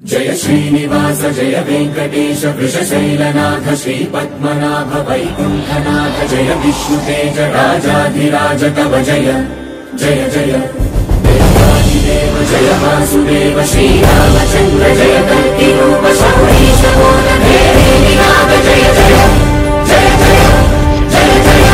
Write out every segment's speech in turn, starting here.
जय श्रीनिवास जय वेंकटेश वृषशैलनाथ श्रीपद्मनाभ वैकुंठनाथ जय विष्णुतेज राजाधिराज तव जय जय जय देवादिदेव जय वासुदेव श्रीरामचंद्र जय कल्किरूप शौरीश मूलधेरिनाथ जय जय जय जय जय जय।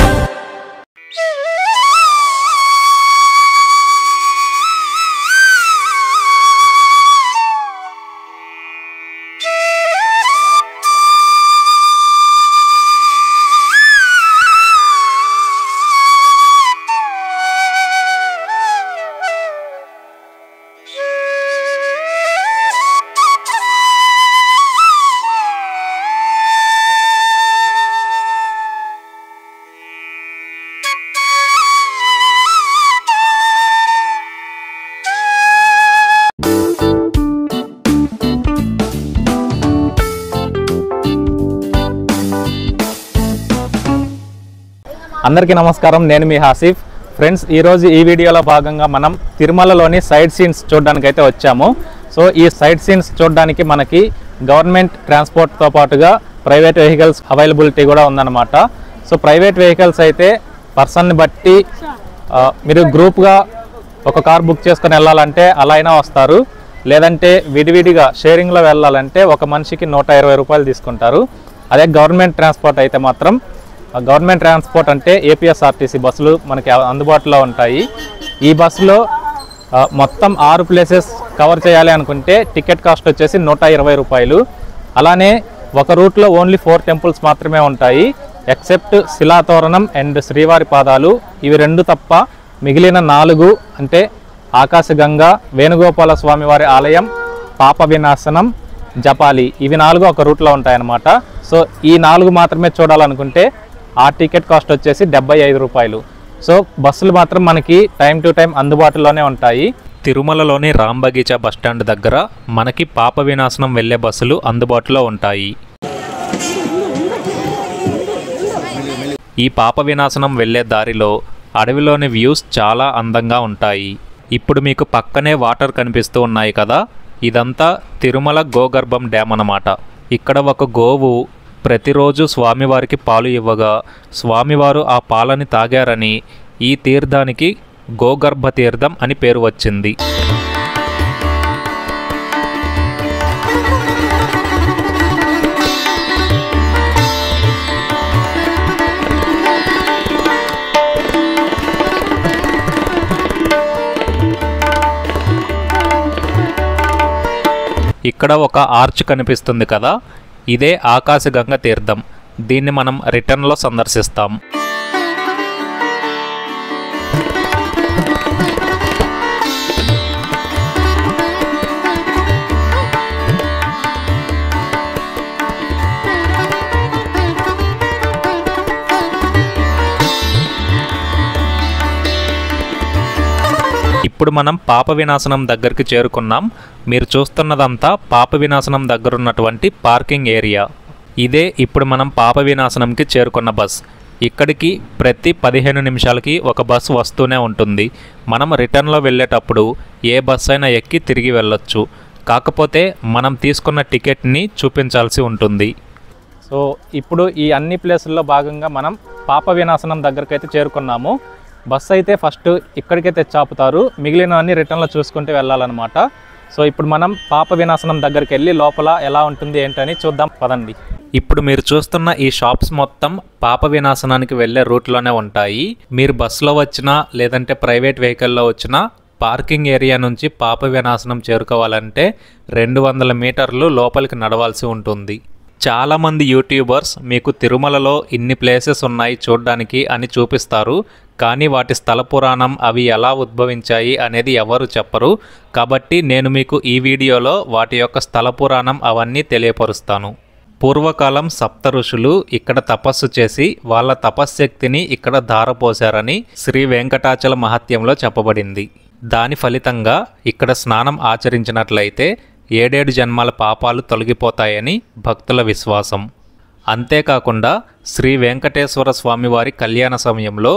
అందరికీ నమస్కారం, నేను మీ హాసిఫ్. ఫ్రెండ్స్, ఈరోజు ఈ వీడియోలో భాగంగా మనం తిరుమలలోని సైడ్ సీన్స్ చూడడానికి అయితే వచ్చాము. సో ఈ సైడ్ సీన్స్ చూడడానికి మనకి గవర్నమెంట్ ట్రాన్స్పోర్ట్తో పాటుగా ప్రైవేట్ వెహికల్స్ అవైలబిలిటీ కూడా ఉందన్నమాట. సో ప్రైవేట్ వెహికల్స్ అయితే పర్సన్ని బట్టి మీరు గ్రూప్గా ఒక కార్ బుక్ చేసుకొని వెళ్ళాలంటే అలా అయినా వస్తారు, లేదంటే విడివిడిగా షేరింగ్లో వెళ్ళాలంటే ఒక మనిషికి 120 రూపాయలు తీసుకుంటారు. అదే గవర్నమెంట్ ట్రాన్స్పోర్ట్ అయితే మాత్రం గవర్నమెంట్ ట్రాన్స్పోర్ట్ అంటే ఏపీఎస్ఆర్టీసీ బస్సులు మనకి అందుబాటులో ఉంటాయి. ఈ బస్సులో మొత్తం 6 ప్లేసెస్ కవర్ చేయాలి అనుకుంటే టికెట్ కాస్ట్ వచ్చేసి 120 రూపాయలు. అలానే ఒక రూట్లో ఓన్లీ 4 టెంపుల్స్ మాత్రమే ఉంటాయి, ఎక్సెప్ట్ శిలాతోరణం అండ్ శ్రీవారి పాదాలు. ఇవి 2 తప్ప మిగిలిన 4 అంటే ఆకాశగంగా, వేణుగోపాల స్వామివారి ఆలయం, పాప వినాశనం, జపాలి, ఇవి 4 ఒక రూట్లో ఉంటాయన్నమాట. సో ఈ 4 మాత్రమే చూడాలనుకుంటే ఆ టికెట్ కాస్ట్ వచ్చేసి 75 రూపాయలు. సో బస్సులు మాత్రం మనకి టైం టు టైం అందుబాటులోనే ఉంటాయి. తిరుమలలోని రాంబగీచా బస్టాండ్ దగ్గర మనకి పాప వినాశనం వెళ్లే బస్సులు అందుబాటులో ఉంటాయి. ఈ పాప వినాశనం వెళ్లే దారిలో అడవిలోని వ్యూస్ చాలా అందంగా ఉంటాయి. ఇప్పుడు మీకు పక్కనే వాటర్ కనిపిస్తూ ఉన్నాయి కదా, ఇదంతా తిరుమల గోగర్భం డ్యామ్ అన్నమాట. ఇక్కడ ఒక గోవు ప్రతిరోజు స్వామివారికి పాలు ఇవ్వగా స్వామివారు ఆ పాలని తాగారని ఈ తీర్థానికి గోగర్భ తీర్థం అని పేరు వచ్చింది. ఇక్కడ ఒక ఆర్చ్ కనిపిస్తుంది కదా, ఇదే ఆకాశగంగ తీర్థం. దీన్ని మనం రిటర్న్లో సందర్శిస్తాం. ఇప్పుడు మనం పాప వినాశనం దగ్గరికి చేరుకున్నాం. మీరు చూస్తున్నదంతా పాప వినాశనం దగ్గర ఉన్నటువంటి పార్కింగ్ ఏరియా. ఇదే ఇప్పుడు మనం పాప వినాశనంకి చేరుకున్న బస్. ఇక్కడికి ప్రతి 15 నిమిషాలకి ఒక బస్ వస్తూనే ఉంటుంది. మనం రిటర్న్లో వెళ్ళేటప్పుడు ఏ బస్ అయినా ఎక్కి తిరిగి వెళ్ళొచ్చు, కాకపోతే మనం తీసుకున్న టికెట్ని చూపించాల్సి ఉంటుంది. సో ఇప్పుడు ఈ అన్ని ప్లేసుల్లో భాగంగా మనం పాప వినాశనం దగ్గరికి అయితే చేరుకున్నాము. బస్సు అయితే ఫస్ట్ ఇక్కడికైతే చాపుతారు, మిగిలినవన్నీ రిటర్న్లో చూసుకుంటూ వెళ్ళాలన్నమాట. సో ఇప్పుడు మనం పాప వినాశనం దగ్గరికి వెళ్ళి లోపల ఎలా ఉంటుంది ఏంటని చూద్దాం, పదండి. ఇప్పుడు మీరు చూస్తున్న ఈ షాప్స్ మొత్తం పాప వినాశనానికి వెళ్ళే రూట్లోనే ఉంటాయి. మీరు బస్సులో వచ్చినా లేదంటే ప్రైవేట్ వెహికల్లో వచ్చినా పార్కింగ్ ఏరియా నుంచి పాప వినాశనం చేరుకోవాలంటే 200 మీటర్లు లోపలికి నడవాల్సి ఉంటుంది. చాలామంది యూట్యూబర్స్ మీకు తిరుమలలో ఇన్ని ప్లేసెస్ ఉన్నాయి చూడడానికి అని చూపిస్తారు, కానీ వాటి స్థల పురాణం అవి ఎలా ఉద్భవించాయి అనేది ఎవరు చెప్పరు. కాబట్టి నేను మీకు ఈ వీడియోలో వాటి యొక్క స్థల పురాణం అవన్నీ తెలియపరుస్తాను. పూర్వకాలం సప్త ఋషులు ఇక్కడ తపస్సు చేసి వాళ్ళ తపశ్శక్తిని ఇక్కడ ధారపోశారని శ్రీ వెంకటాచల మహత్యంలో చెప్పబడింది. దాని ఫలితంగా ఇక్కడ స్నానం ఆచరించినట్లయితే 7 జన్మల పాపాలు తొలగిపోతాయని భక్తుల విశ్వాసం. అంతేకాకుండా శ్రీ వెంకటేశ్వర స్వామివారి కళ్యాణ సమయంలో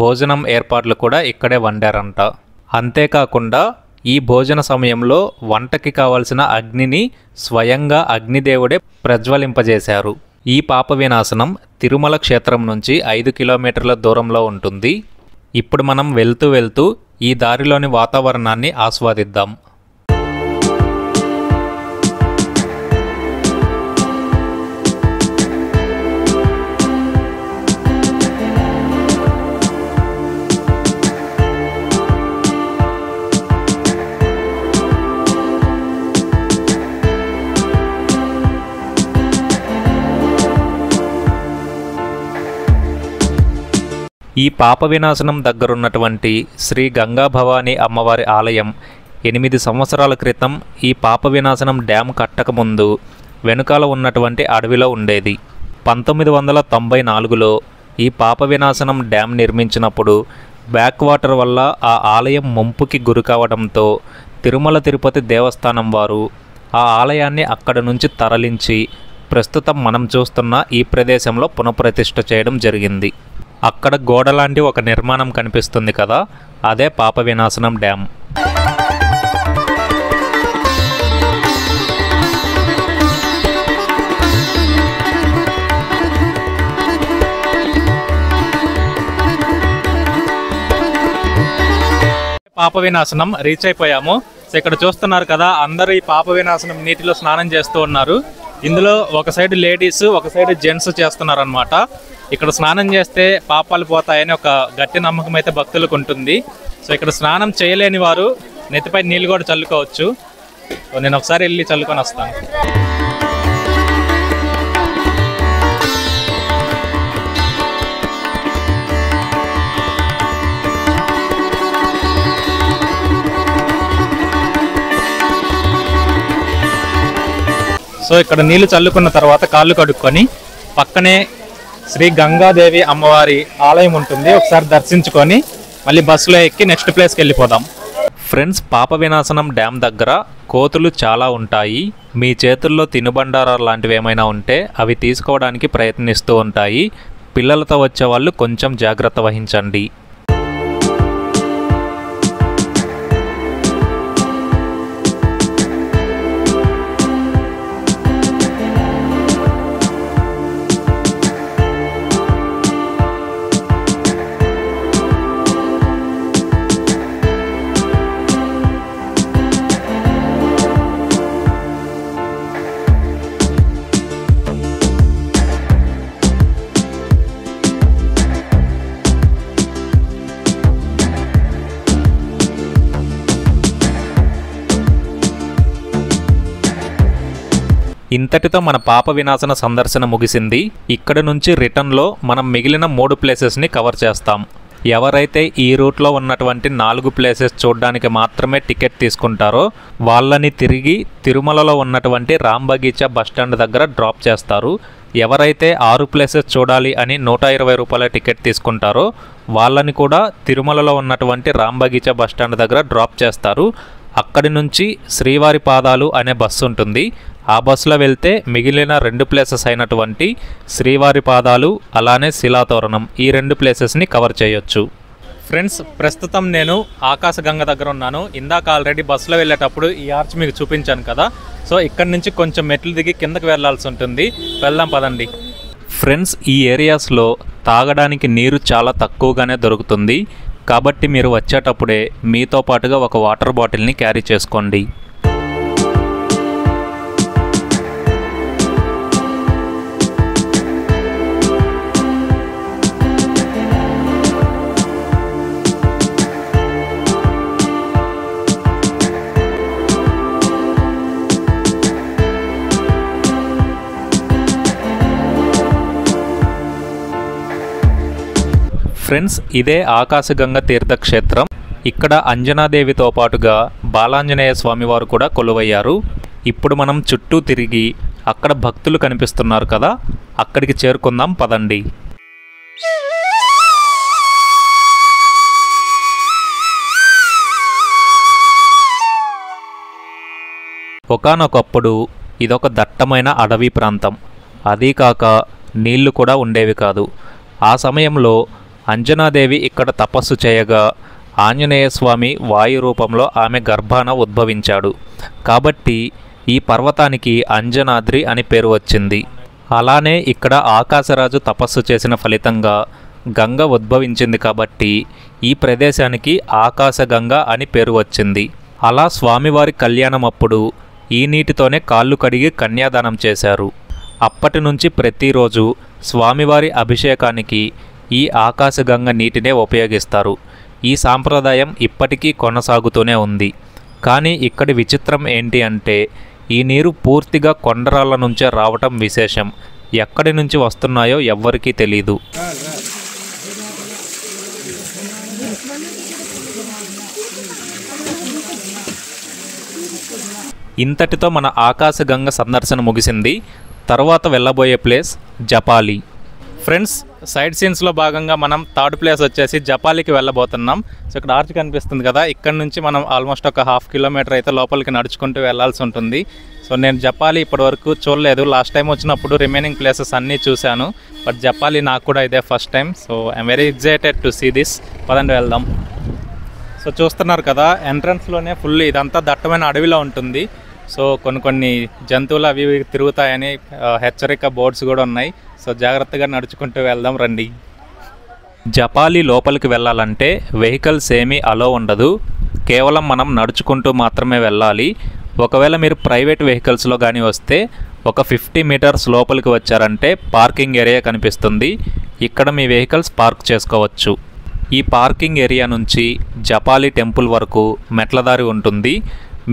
భోజనం ఏర్పాట్లు కూడా ఇక్కడే వండారంట. అంతేకాకుండా ఈ భోజన సమయంలో వంటకి కావలసిన అగ్నిని స్వయంగా అగ్నిదేవుడే ప్రజ్వలింపజేశారు. ఈ పాప వినాశనం తిరుమల క్షేత్రం నుంచి 5 కిలోమీటర్ల దూరంలో ఉంటుంది. ఇప్పుడు మనం వెళ్తూ ఈ దారిలోని వాతావరణాన్ని ఆస్వాదిద్దాం. ఈ పాప వినాశనం దగ్గరున్నటువంటి శ్రీ గంగా భవానీ అమ్మవారి ఆలయం 8 సంవత్సరాల క్రితం ఈ పాప వినాశనం డ్యామ్ కట్టకముందు వెనుకాల ఉన్నటువంటి అడవిలో ఉండేది. 1994లో ఈ పాప వినాశనం డ్యామ్ నిర్మించినప్పుడు బ్యాక్ వాటర్ వల్ల ఆ ఆలయం ముంపుకి గురి కావడంతో తిరుమల తిరుపతి దేవస్థానం వారు ఆ ఆలయాన్ని అక్కడ నుంచి తరలించి ప్రస్తుతం మనం చూస్తున్న ఈ ప్రదేశంలో పునఃప్రతిష్ఠ చేయడం జరిగింది. అక్కడ గోడలాంటి ఒక నిర్మాణం కనిపిస్తుంది కదా, అదే పాప వినాశనం డ్యామ్. పాప వినాశనం రీచ్ అయిపోయాము. సో ఇక్కడ చూస్తున్నారు కదా, అందరూ ఈ పాప వినాశనం నీటిలో స్నానం చేస్తూ ఉన్నారు. ఇందులో ఒక సైడ్ లేడీస్, ఒక సైడ్ జెంట్స్ చేస్తున్నారు అనమాట. ఇక్కడ స్నానం చేస్తే పాపాలు పోతాయని ఒక గట్టి నమ్మకం అయితే భక్తులకు ఉంటుంది. సో ఇక్కడ స్నానం చేయలేని వారు నెత్తిపై నీళ్ళు కూడా చల్లుకోవచ్చు. నేను ఒకసారి వెళ్ళి చల్లుకొని వస్తాను. సో ఇక్కడ నీళ్లు చల్లుకున్న తర్వాత కాళ్ళు కడుక్కొని పక్కనే శ్రీ గంగాదేవి అమ్మవారి ఆలయం ఉంటుంది. ఒకసారి దర్శించుకొని మళ్ళీ బస్సులో ఎక్కి నెక్స్ట్ ప్లేస్కి వెళ్ళిపోదాం. ఫ్రెండ్స్, పాప వినాశనం డ్యామ్ దగ్గర కోతులు చాలా ఉంటాయి. మీ చేతుల్లో తినుబండారాలు లాంటివి ఏమైనా ఉంటే అవి తీసుకోవడానికి ప్రయత్నిస్తూ ఉంటాయి. పిల్లలతో వచ్చే వాళ్ళు కొంచెం జాగ్రత్త వహించండి. ఇంతటితో మన పాప వినాశన సందర్శన ముగిసింది. ఇక్కడ నుంచి రిటర్న్లో మనం మిగిలిన 3 ప్లేసెస్ని కవర్ చేస్తాం. ఎవరైతే ఈ రూట్లో ఉన్నటువంటి 4 ప్లేసెస్ చూడడానికి మాత్రమే టికెట్ తీసుకుంటారో వాళ్ళని తిరిగి తిరుమలలో ఉన్నటువంటి రామ్ బగీచా బస్టాండ్ దగ్గర డ్రాప్ చేస్తారు. ఎవరైతే 6 ప్లేసెస్ చూడాలి అని 120 రూపాయల టికెట్ తీసుకుంటారో వాళ్ళని కూడా తిరుమలలో ఉన్నటువంటి రామ్ బగీచా బస్టాండ్ దగ్గర డ్రాప్ చేస్తారు. అక్కడి నుంచి శ్రీవారి పాదాలు అనే బస్సు ఉంటుంది. ఆ బస్సులో వెళ్తే మిగిలిన 2 ప్లేసెస్ అయినటువంటి శ్రీవారి పాదాలు అలానే శిలాతోరణం ఈ 2 ప్లేసెస్ని కవర్ చేయొచ్చు. ఫ్రెండ్స్, ప్రస్తుతం నేను ఆకాశగంగ దగ్గర ఉన్నాను. ఇందాక ఆల్రెడీ బస్సులో వెళ్ళేటప్పుడు ఈ ఆర్చ్ మీకు చూపించాను కదా. సో ఇక్కడి నుంచి కొంచెం మెట్లు దిగి కిందకి వెళ్లాల్సి ఉంటుంది. వెళ్దాం పదండి. ఫ్రెండ్స్, ఈ ఏరియాస్లో తాగడానికి నీరు చాలా తక్కువగానే దొరుకుతుంది. కాబట్టి మీరు వచ్చేటప్పుడే మీతో పాటుగా ఒక వాటర్ బాటిల్ని క్యారీ చేసుకోండి. ఫ్రెండ్స్, ఇదే ఆకాశగంగ తీర్థక్షేత్రం. ఇక్కడ అంజనాదేవితో పాటుగా బాలాంజనేయ స్వామివారు కూడా కొలువయ్యారు. ఇప్పుడు మనం చుట్టూ తిరిగి అక్కడ భక్తులు కనిపిస్తున్నారు కదా, అక్కడికి చేరుకుందాం పదండి. ఒకానొకప్పుడు ఇదొక దట్టమైన అడవి ప్రాంతం. అదీ కాక నీళ్లు కూడా ఉండేవి కాదు. ఆ సమయంలో అంజనాదేవి ఇక్కడ తపస్సు చేయగా ఆంజనేయ స్వామి వాయు రూపంలో ఆమె గర్భాన ఉద్భవించాడు. కాబట్టి ఈ పర్వతానికి అంజనాద్రి అని పేరు వచ్చింది. అలానే ఇక్కడ ఆకాశరాజు తపస్సు చేసిన ఫలితంగా గంగ ఉద్భవించింది కాబట్టి ఈ ప్రదేశానికి ఆకాశగంగ అని పేరు వచ్చింది. అలా స్వామివారి కళ్యాణం అప్పుడు ఈ నీటితోనే కాళ్ళు కడిగి కన్యాదానం చేశారు. అప్పటి నుంచి ప్రతిరోజు స్వామివారి అభిషేకానికి ఈ ఆకాశగంగ నీటినే ఉపయోగిస్తారు. ఈ సాంప్రదాయం ఇప్పటికీ కొనసాగుతూనే ఉంది. కానీ ఇక్కడి విచిత్రం ఏంటి అంటే ఈ నీరు పూర్తిగా కొండరాళ్ళ నుంచే రావటం విశేషం. ఎక్కడి నుంచి వస్తున్నాయో ఎవ్వరికీ తెలీదు. ఇంతటితో మన ఆకాశగంగ సందర్శన ముగిసింది. తర్వాత వెళ్ళబోయే ప్లేస్ జపాలి. ఫ్రెండ్స్, సైడ్ సీన్స్లో భాగంగా మనం థర్డ్ ప్లేస్ వచ్చేసి జపాలికి వెళ్ళబోతున్నాం. సో ఇక్కడ ఆర్చ్ కనిపిస్తుంది కదా, ఇక్కడ నుంచి మనం ఆల్మోస్ట్ ఒక 1/2 కిలోమీటర్ అయితే లోపలికి నడుచుకుంటూ వెళ్ళాల్సి ఉంటుంది. సో నేను జపాలి ఇప్పటి వరకు చూడలేదు. లాస్ట్ టైం వచ్చినప్పుడు రిమైనింగ్ ప్లేసెస్ అన్నీ చూశాను, బట్ జపాలి నాకు కూడా ఇదే first time. So I'm very excited to see this. పదండి వెళ్దాం. సో చూస్తున్నారు కదా, ఎంట్రన్స్లోనే ఫుల్ ఇదంతా దట్టమైన అడవిలో ఉంటుంది. సో కొన్ని జంతువులు అవి తిరుగుతాయని హెచ్చరిక బోర్డ్స్ కూడా ఉన్నాయి. సో జాగ్రత్తగా నడుచుకుంటూ వెళ్దాం రండి. జపాలి లోపలికి వెళ్ళాలంటే వెహికల్స్ ఏమీ అలో ఉండదు. కేవలం మనం నడుచుకుంటూ మాత్రమే వెళ్ళాలి. ఒకవేళ మీరు ప్రైవేట్ వెహికల్స్లో కానీ వస్తే ఒక 50 మీటర్స్ లోపలికి వచ్చారంటే పార్కింగ్ ఏరియా కనిపిస్తుంది. ఇక్కడ మీ వెహికల్స్ పార్క్ చేసుకోవచ్చు. ఈ పార్కింగ్ ఏరియా నుంచి జపాలి టెంపుల్ వరకు మెట్ల దారి ఉంటుంది.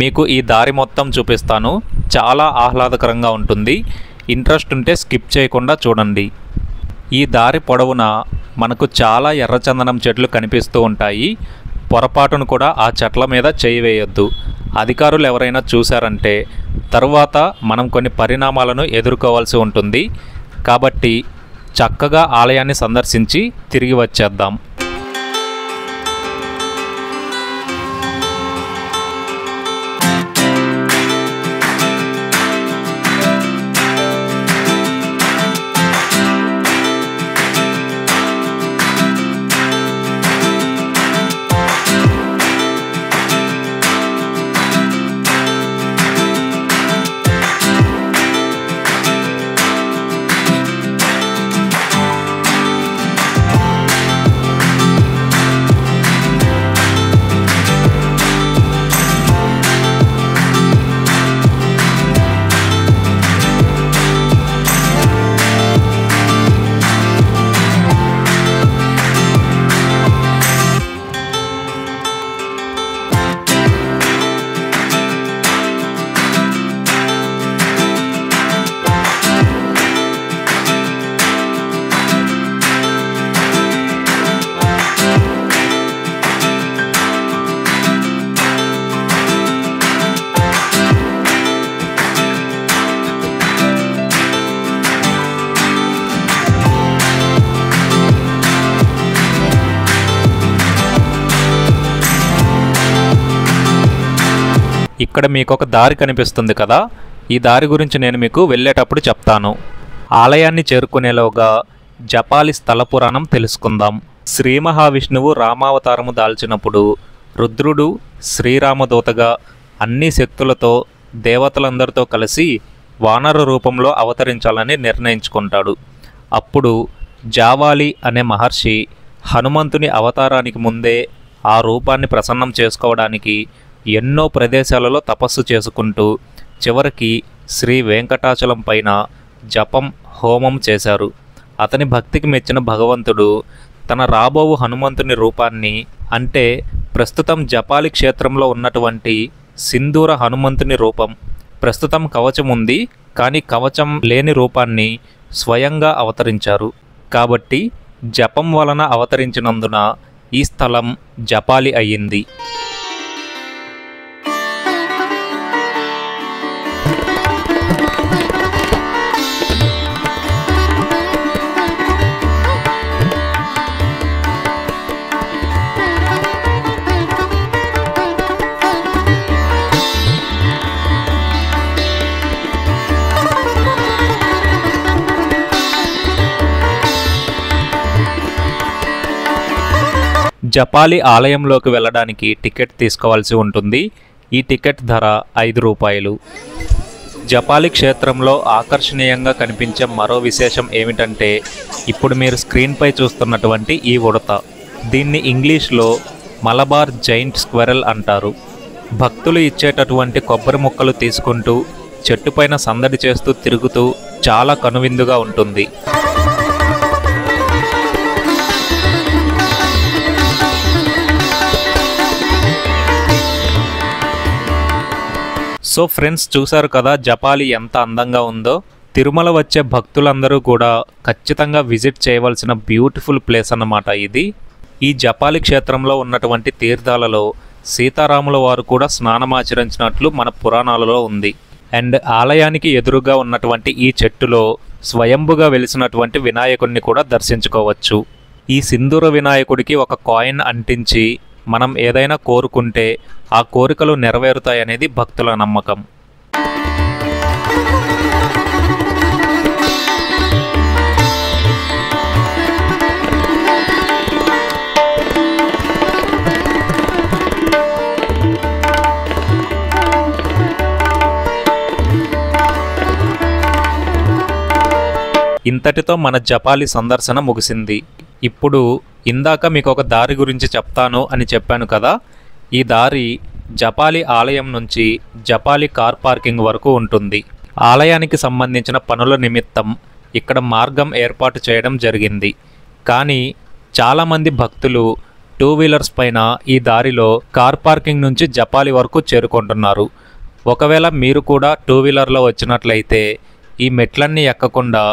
మీకు ఈ దారి మొత్తం చూపిస్తాను. చాలా ఆహ్లాదకరంగా ఉంటుంది. ఇంట్రెస్ట్ ఉంటే స్కిప్ చేయకుండా చూడండి. ఈ దారి పొడవున మనకు చాలా ఎర్రచందనం చెట్లు కనిపిస్తూ ఉంటాయి. పొరపాటును కూడా ఆ చెట్ల మీద చేయి వేయొద్దు. అధికారులు ఎవరైనా చూశారంటే తరువాత మనం కొన్ని పరిణామాలను ఎదుర్కోవాల్సి ఉంటుంది. కాబట్టి చక్కగా ఆలయాన్ని సందర్శించి తిరిగి వచ్చేద్దాం. ఇక్కడ మీకు ఒక దారి కనిపిస్తుంది కదా, ఈ దారి గురించి నేను మీకు వెళ్ళేటప్పుడు చెప్తాను. ఆలయాన్ని చేరుకునేలోగా జపాలి స్థల పురాణం తెలుసుకుందాం. శ్రీ మహావిష్ణువు రామావతారము దాల్చినప్పుడు రుద్రుడు శ్రీరామదూతగా అన్ని శక్తులతో దేవతలందరితో కలిసి వానర రూపంలో అవతరించాలని నిర్ణయించుకుంటాడు. అప్పుడు జావాలి అనే మహర్షి హనుమంతుని అవతారానికి ముందే ఆ రూపాన్ని ప్రసన్నం చేసుకోవడానికి ఎన్నో ప్రదేశాలలో తపస్సు చేసుకుంటూ చివరికి శ్రీ వెంకటాచలం పైన జపం హోమం చేశారు. అతని భక్తికి మెచ్చిన భగవంతుడు తన రాబోవు హనుమంతుని రూపాన్ని, అంటే ప్రస్తుతం జపాలి క్షేత్రంలో ఉన్నటువంటి సింధూర హనుమంతుని రూపం, ప్రస్తుతం కవచం ఉంది కానీ కవచం లేని రూపాన్ని స్వయంగా అవతరించారు. కాబట్టి జపం వలన అవతరించినందున ఈ స్థలం జపాలి అయ్యింది. జపాలి ఆలయంలోకి వెళ్ళడానికి టికెట్ తీసుకోవాల్సి ఉంటుంది. ఈ టికెట్ ధర 5 రూపాయలు. జపాలి క్షేత్రంలో ఆకర్షణీయంగా కనిపించే మరో విశేషం ఏమిటంటే ఇప్పుడు మీరు స్క్రీన్పై చూస్తున్నటువంటి ఈ ఉడత. దీన్ని ఇంగ్లీష్లో మలబార్ జైంట్ స్క్వెరల్ అంటారు. భక్తులు ఇచ్చేటటువంటి కొబ్బరి ముక్కలు తీసుకుంటూ చెట్టుపైన సందడి చేస్తూ తిరుగుతూ చాలా కనువిందుగా ఉంటుంది. సో ఫ్రెండ్స్, చూసారు కదా జపాలి ఎంత అందంగా ఉందో. తిరుమల వచ్చే భక్తులందరూ కూడా ఖచ్చితంగా విజిట్ చేయవలసిన బ్యూటిఫుల్ ప్లేస్ అన్నమాట ఇది. ఈ జపాలి క్షేత్రంలో ఉన్నటువంటి తీర్థాలలో సీతారాముల వారు కూడా స్నానమాచరించినట్లు మన పురాణాలలో ఉంది. అండ్ ఆలయానికి ఎదురుగా ఉన్నటువంటి ఈ చెట్టులో స్వయంభుగా వెలిసినటువంటి వినాయకుడిని కూడా దర్శించుకోవచ్చు. ఈ సింధూర వినాయకుడికి ఒక కాయిన్ అంటించి మనం ఏదైనా కోరుకుంటే ఆ కోరికలు నెరవేరుతాయనేది భక్తుల నమ్మకం. ఇంతటితో మన జపాలి సందర్శన ముగిసింది. ఇప్పుడు ఇందాక మీకు ఒక దారి గురించి చెప్తాను అని చెప్పాను కదా. ఈ దారి జపాలి ఆలయం నుంచి జపాలి కార్ పార్కింగ్ వరకు ఉంటుంది. ఆలయానికి సంబంధించిన పనుల నిమిత్తం ఇక్కడ మార్గం ఏర్పాటు చేయడం జరిగింది. కానీ చాలామంది భక్తులు 2 వీలర్స్ పైన ఈ దారిలో కార్ పార్కింగ్ నుంచి జపాలి వరకు చేరుకుంటున్నారు. ఒకవేళ మీరు కూడా 2 వీలర్లో వచ్చినట్లయితే ఈ మెట్లన్నీ ఎక్కకుండా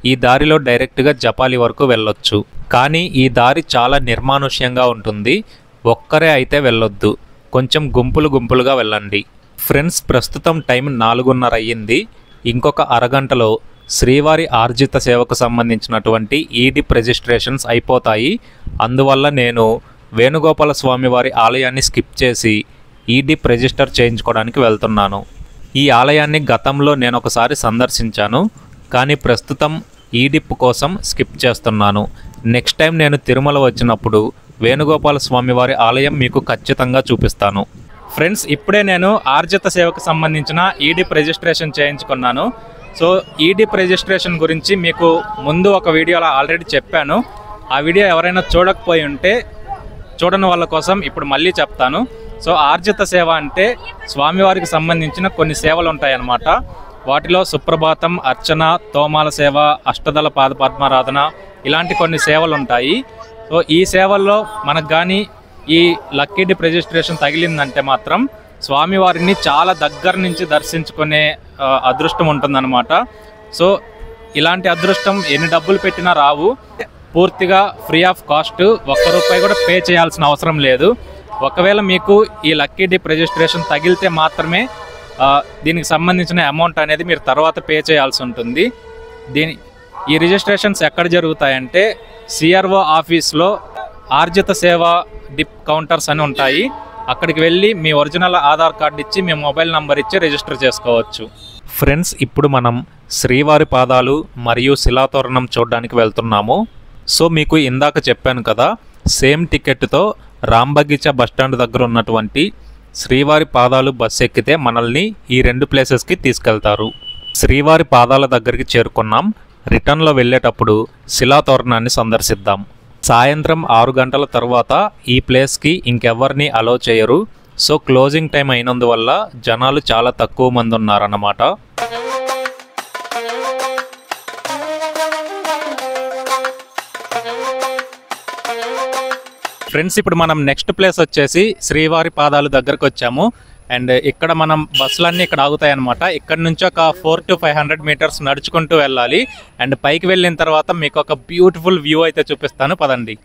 ఈ దారిలో డైరెక్ట్గా జపాలి వరకు వెళ్ళొచ్చు. కానీ ఈ దారి చాలా నిర్మానుష్యంగా ఉంటుంది. ఒక్కరే అయితే వెళ్ళొద్దు, కొంచెం గుంపులుగా వెళ్ళండి. ఫ్రెండ్స్, ప్రస్తుతం టైం 4:30 అయ్యింది. ఇంకొక అరగంటలో శ్రీవారి ఆర్జిత సేవకు సంబంధించినటువంటి ఈడిప్ రిజిస్ట్రేషన్స్ అయిపోతాయి. అందువల్ల నేను వేణుగోపాల స్వామి వారి ఆలయాన్ని స్కిప్ చేసి ఈడిప్ రిజిస్టర్ చేయించుకోవడానికి వెళ్తున్నాను. ఈ ఆలయాన్ని గతంలో నేను ఒకసారి సందర్శించాను, కానీ ప్రస్తుతం ఈడిప్ కోసం స్కిప్ చేస్తున్నాను. నెక్స్ట్ టైం నేను తిరుమల వచ్చినప్పుడు వేణుగోపాల స్వామి వారి ఆలయం మీకు ఖచ్చితంగా చూపిస్తాను. ఫ్రెండ్స్, ఇప్పుడే నేను ఆర్జిత సేవకు సంబంధించిన ఈడిప్ రిజిస్ట్రేషన్ చేయించుకున్నాను. సో ఈడిప్ రిజిస్ట్రేషన్ గురించి మీకు ముందు ఒక వీడియోలో ఆల్రెడీ చెప్పాను. ఆ వీడియో ఎవరైనా చూడకపోయి ఉంటే చూడని వాళ్ళ కోసం ఇప్పుడు మళ్ళీ చెప్తాను. సో ఆర్జిత సేవ అంటే స్వామివారికి సంబంధించిన కొన్ని సేవలు ఉంటాయన్నమాట. వాటిలో సుప్రభాతం, అర్చన, తోమాల సేవ, అష్టదళ పాదపద్మారాధన ఇలాంటి కొన్ని సేవలు ఉంటాయి. సో ఈ సేవల్లో మనకు కానీ ఈ లక్కీ డిప్ రిజిస్ట్రేషన్ తగిలిందంటే మాత్రం స్వామివారిని చాలా దగ్గర నుంచి దర్శించుకునే అదృష్టం ఉంటుందన్నమాట. సో ఇలాంటి అదృష్టం ఎన్ని డబ్బులు పెట్టినా రావు. పూర్తిగా ఫ్రీ ఆఫ్ కాస్ట్, ₹1 కూడా పే చేయాల్సిన అవసరం లేదు. ఒకవేళ మీకు ఈ లక్కీ డిప్ రిజిస్ట్రేషన్ తగిలితే మాత్రమే దీనికి సంబంధించిన అమౌంట్ అనేది మీరు తర్వాత పే చేయాల్సి ఉంటుంది. ఈ రిజిస్ట్రేషన్స్ ఎక్కడ జరుగుతాయంటే సిఆర్ఓ ఆఫీస్లో ఆర్జిత సేవ డిప్ కౌంటర్స్ అని ఉంటాయి. అక్కడికి వెళ్ళి మీ ఒరిజినల్ ఆధార్ కార్డు ఇచ్చి మీ మొబైల్ నంబర్ ఇచ్చి రిజిస్టర్ చేసుకోవచ్చు. ఫ్రెండ్స్, ఇప్పుడు మనం శ్రీవారి పాదాలు మరియు శిలాతోరణం చూడడానికి వెళ్తున్నాము. సో మీకు ఇందాక చెప్పాను కదా, సేమ్ టికెట్తో రాంబగీచా బస్టాండ్ దగ్గర ఉన్నటువంటి శ్రీవారి పాదాలు బస్సు ఎక్కితే మనల్ని ఈ 2 ప్లేసెస్కి తీసుకెళ్తారు. శ్రీవారి పాదాల దగ్గరికి చేరుకున్నాం. రిటర్న్లో వెళ్ళేటప్పుడు శిలాతోరణాన్ని సందర్శిద్దాం. సాయంత్రం 6 గంటల తర్వాత ఈ ప్లేస్కి ఇంకెవరిని అలో చేయరు. సో క్లోజింగ్ టైం అయినందువల్ల జనాలు చాలా తక్కువ మంది ఉన్నారన్నమాట. ఫ్రెండ్స్, ఇప్పుడు మనం నెక్స్ట్ ప్లేస్ వచ్చేసి శ్రీవారి పాదాలు దగ్గరకు వచ్చాము. అండ్ ఇక్కడ మనం బస్సులన్నీ ఇక్కడ ఆగుతాయి అన్నమాట. ఇక్కడ నుంచి ఒక 400 to 500 మీటర్స్ నడుచుకుంటూ వెళ్ళాలి. అండ్ పైకి వెళ్ళిన తర్వాత మీకు ఒక బ్యూటిఫుల్ వ్యూ అయితే చూపిస్తాను, పదండి.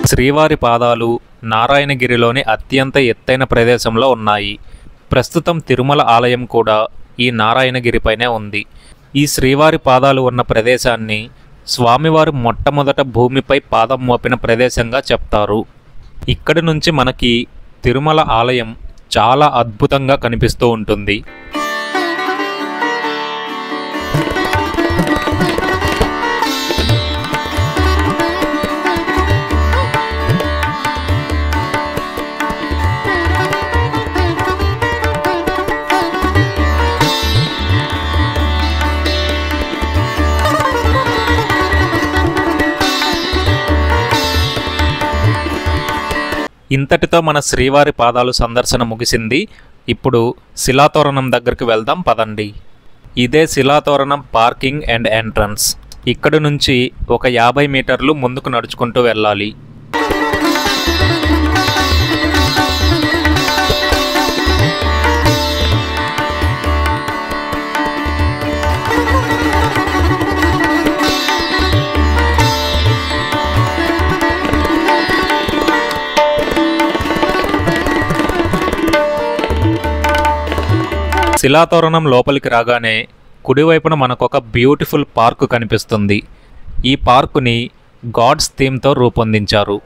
శ్రీవారి పాదాలు నారాయణగిరిలోని అత్యంత ఎత్తైన ప్రదేశంలో ఉన్నాయి. ప్రస్తుతం తిరుమల ఆలయం కూడా ఈ నారాయణగిరిపైనే ఉంది. ఈ శ్రీవారి పాదాలు ఉన్న ప్రదేశాన్ని స్వామివారు మొట్టమొదట భూమిపై పాదం మోపిన ప్రదేశంగా చెప్తారు. ఇక్కడి నుంచి మనకి తిరుమల ఆలయం చాలా అద్భుతంగా కనిపిస్తూ ఉంటుంది. ఇంతటితో మన శ్రీవారి పాదాలు సందర్శన ముగిసింది. ఇప్పుడు శిలాతోరణం దగ్గరికి వెళ్దాం పదండి. ఇదే శిలాతోరణం పార్కింగ్ అండ్ ఎంట్రన్స్. ఇక్కడి నుంచి ఒక 50 మీటర్లు ముందుకు నడుచుకుంటూ వెళ్ళాలి. శిలాతోరణం లోపలికి రాగానే కుడివైపున మనకొక బ్యూటిఫుల్ పార్కు కనిపిస్తుంది. ఈ పార్కుని గాడ్స్ థీమ్తో రూపొందించారు.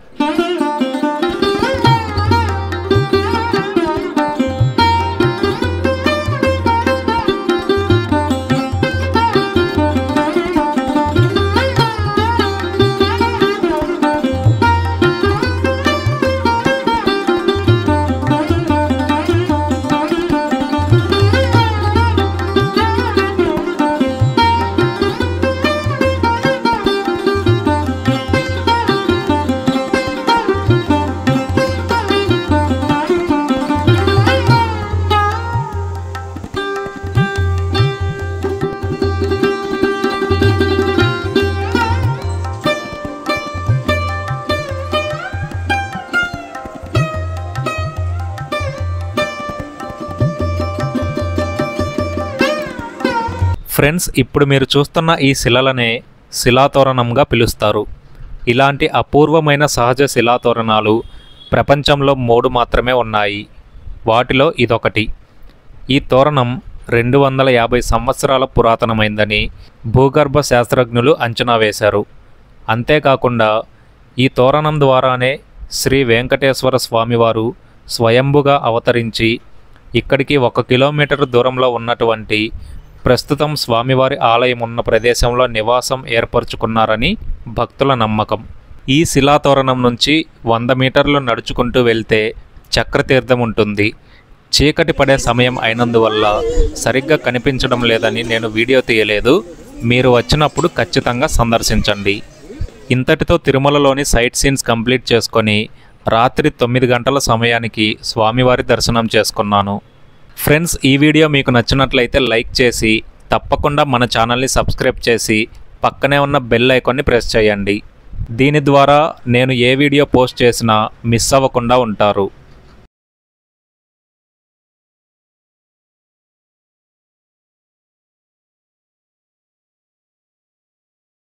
ఫ్రెండ్స్, ఇప్పుడు మీరు చూస్తున్న ఈ శిలలనే శిలాతోరణంగా పిలుస్తారు. ఇలాంటి అపూర్వమైన సహజ శిలాతోరణాలు ప్రపంచంలో 3 మాత్రమే ఉన్నాయి. వాటిలో ఇదొకటి. ఈ తోరణం 250 సంవత్సరాల పురాతనమైందని భూగర్భ శాస్త్రజ్ఞులు అంచనా వేశారు. అంతేకాకుండా ఈ తోరణం ద్వారానే శ్రీ వెంకటేశ్వర స్వామివారు స్వయంభుగా అవతరించి ఇక్కడికి 1 కిలోమీటర్ దూరంలో ఉన్నటువంటి ప్రస్తుతం స్వామివారి ఆలయం ఉన్న ప్రదేశంలో నివాసం ఏర్పరచుకున్నారని భక్తుల నమ్మకం. ఈ శిలాతోరణం నుంచి 100 మీటర్లు నడుచుకుంటూ వెళ్తే చక్రతీర్థం ఉంటుంది. చీకటి పడే సమయం అయినందువల్ల సరిగ్గా కనిపించడం లేదని నేను వీడియో తీయలేదు. మీరు వచ్చినప్పుడు ఖచ్చితంగా సందర్శించండి. ఇంతటితో తిరుమలలోని సైట్ సీన్స్ కంప్లీట్ చేసుకొని రాత్రి 9 గంటల సమయానికి స్వామివారి దర్శనం చేసుకున్నాను. ఫ్రెండ్స్, ఈ వీడియో మీకు నచ్చినట్లయితే లైక్ చేసి తప్పకుండా మన ఛానల్ని సబ్స్క్రైబ్ చేసి పక్కనే ఉన్న బెల్ ఐకాన్ని ప్రెస్ చేయండి. దీని ద్వారా నేను ఏ వీడియో పోస్ట్ చేసినా మిస్ అవ్వకుండా ఉంటారు.